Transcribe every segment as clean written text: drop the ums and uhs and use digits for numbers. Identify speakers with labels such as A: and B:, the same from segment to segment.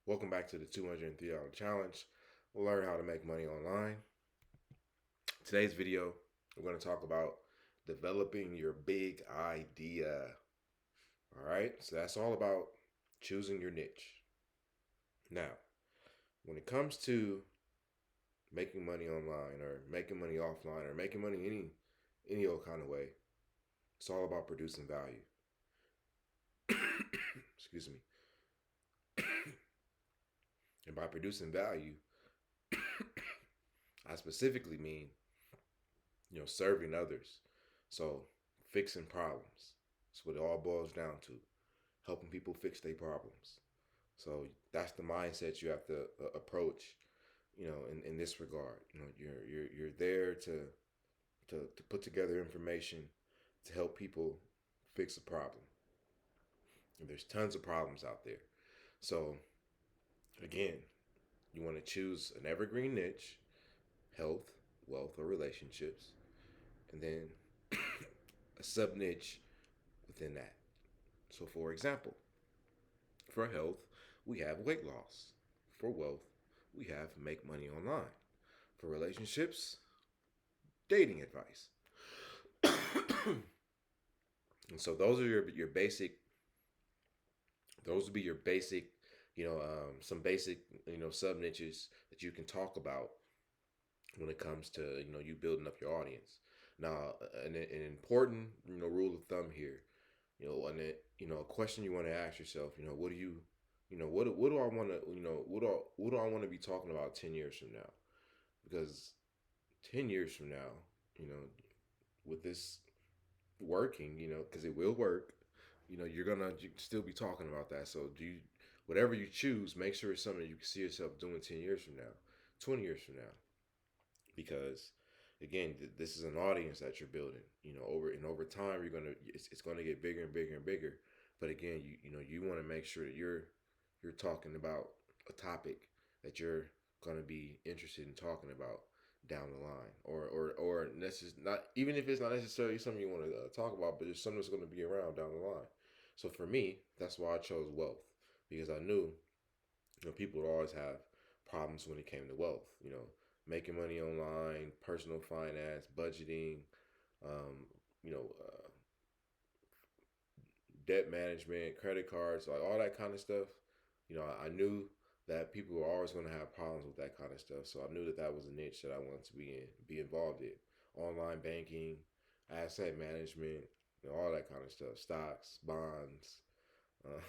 A: Welcome back to the $203 challenge. We'll learn how to make money online. Today's video, we're going to talk about developing your big idea. All right, so that's all about choosing your niche. Now, when it comes to making money online or making money offline or making money any old kind of way, it's all about producing value. Excuse me. And by producing value, I specifically mean serving others. So fixing problems. That's what it all boils down to. Helping people fix their problems. So that's the mindset you have to approach, in this regard. You're there to put together information to help people fix a problem. And there's tons of problems out there. So again, you want to choose an evergreen niche, health, wealth, or relationships, and then a sub niche within that. So, for example, for health, we have weight loss. For wealth, we have make money online. For relationships, dating advice. And so those are your basic. Those would be your basic, some basic, sub niches that you can talk about when it comes to you building up your audience. Now, an important rule of thumb here, and a question you want to ask yourself, what do you, what do I want to, what do I want to be talking about 10 years from now? Because 10 years from now, you know, with this working, because it will work, you're gonna still be talking about that. So do you, whatever you choose, make sure it's something you can see yourself doing 10 years from now, 20 years from now, because again, this is an audience that you're building. Over time, it's gonna get bigger and bigger and bigger. But again, you want to make sure that you're talking about a topic that you're gonna be interested in talking about down the line, or not, even if it's not necessarily something you want to talk about, but it's something that's going to be around down the line. So for me, that's why I chose wealth, because I knew people would always have problems when it came to wealth. Making money online, personal finance, budgeting, um, you know, uh, debt management, credit cards, like all that kind of stuff. I knew that people were always going to have problems with that kind of stuff. So I knew that that was a niche that I wanted to be involved in. Online banking, asset management, all that kind of stuff, stocks, bonds, uh,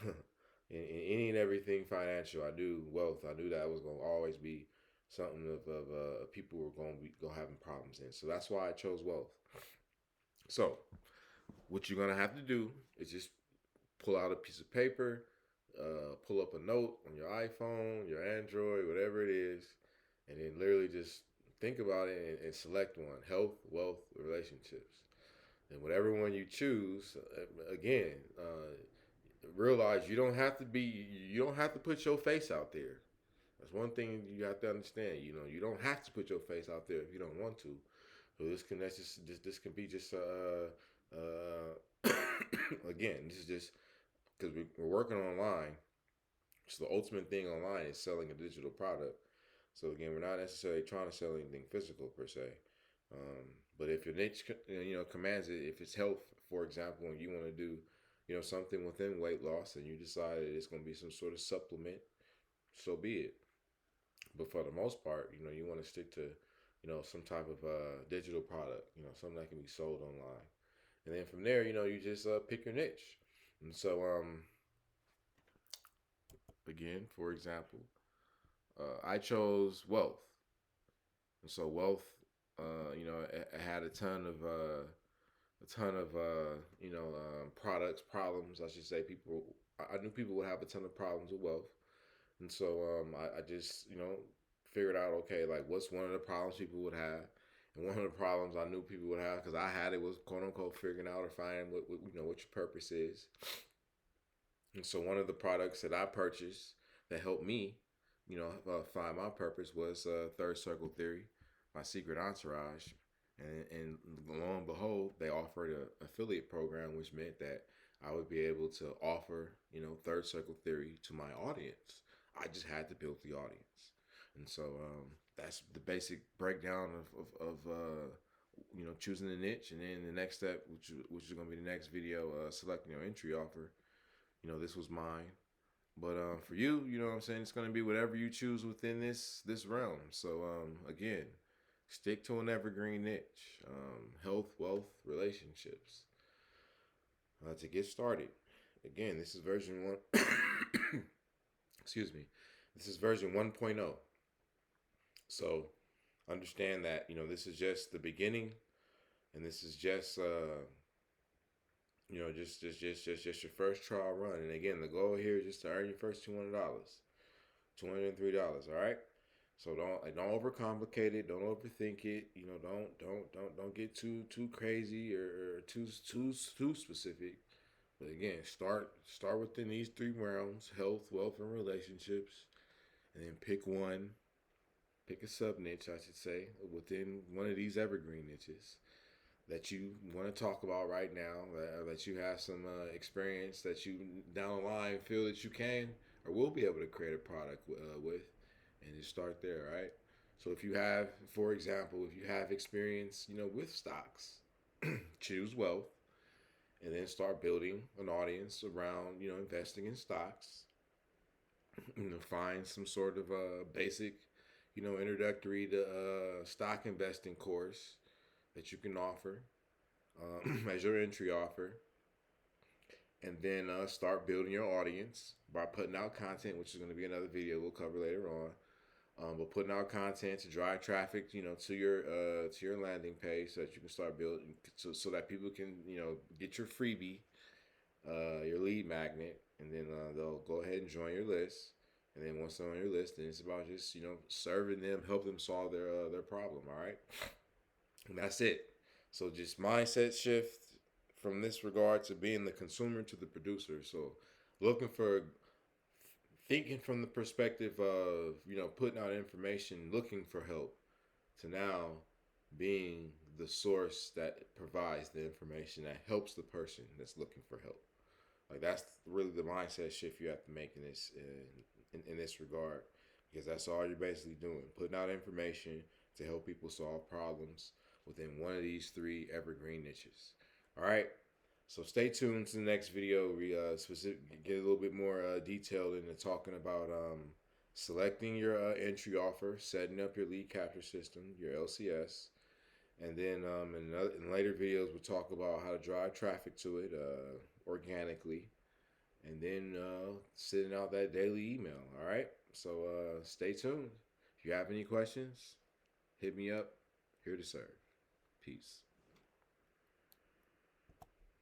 A: any and everything financial. I knew wealth. I knew that was going to always be something of people were going to be having problems in. So that's why I chose wealth. So what you're gonna have to do is just pull out a piece of paper, pull up a note on your iPhone, your Android, whatever it is, and then literally just think about it and select one: health, wealth, relationships. And whatever one you choose, again, realize you don't have to put your face out there. That's one thing you have to understand. You don't have to put your face out there if you don't want to. So this can be just again, this is just because we're working online. So the ultimate thing online is selling a digital product. So again, we're not necessarily trying to sell anything physical per se. But if your niche, commands it, if it's health, for example, and you want to do, something within weight loss, and you decide it's going to be some sort of supplement, so be it. But for the most part, you want to stick to, some type of digital product, something that can be sold online. And then from there, you just pick your niche. And so, again, for example, I chose wealth. And so wealth, it had a ton of products, problems. I should say, people. I knew people would have a ton of problems with wealth, and so I just figured out, okay, like what's one of the problems people would have. And one of the problems I knew people would have, because I had it, was quote unquote figuring out or finding what your purpose is. And so one of the products that I purchased that helped me, find my purpose was Third Circle Theory, my secret entourage. And lo and behold, they offered an affiliate program, which meant that I would be able to offer, Third Circle Theory to my audience. I just had to build the audience. And so that's the basic breakdown of choosing a niche. And then the next step, which is going to be the next video, selecting your entry offer. This was mine. But for you, you know what I'm saying, it's going to be whatever you choose within this realm. So again, stick to an evergreen niche. Health, wealth, relationships. To get started, again, this is version 1. Excuse me. This is version 1.0. So understand that, this is just the beginning, and this is just just your first trial run. And again, the goal here is just to earn your first $200, $203. All right. So don't overcomplicate it. Don't overthink it. Don't get too crazy or too specific. But again, start within these three realms: health, wealth, and relationships, and then pick a sub niche, I should say, within one of these evergreen niches that you want to talk about right now, that you have some experience, that you down the line feel that you can or will be able to create a product with, and just start there, right? So if you have, for example, if you have experience, with stocks, choose wealth, and then start building an audience around, investing in stocks. Find some sort of basic, introductory to stock investing course that you can offer as your entry offer, and then start building your audience by putting out content, which is going to be another video we'll cover later on. But putting out content to drive traffic, to your landing page, so that you can start building, so that people can, get your freebie, your lead magnet, and then they'll go ahead and join your list. And then once they're on your list, then it's about just serving them, help them solve their problem. All right, and that's it. So just mindset shift from this regard to being the consumer to the producer. So looking for thinking from the perspective of putting out information, looking for help, to now being the source that provides the information that helps the person that's looking for help. Like, that's really the mindset shift you have to make in this regard, because that's all you're basically doing, putting out information to help people solve problems within one of these three evergreen niches. All right. So stay tuned to the next video. We get a little bit more detailed into talking about selecting your entry offer, setting up your lead capture system, your LCS, and then in later videos we'll talk about how to drive traffic to it organically, and then sending out that daily email. All right. So stay tuned. If you have any questions, hit me up. Here to serve. Peace.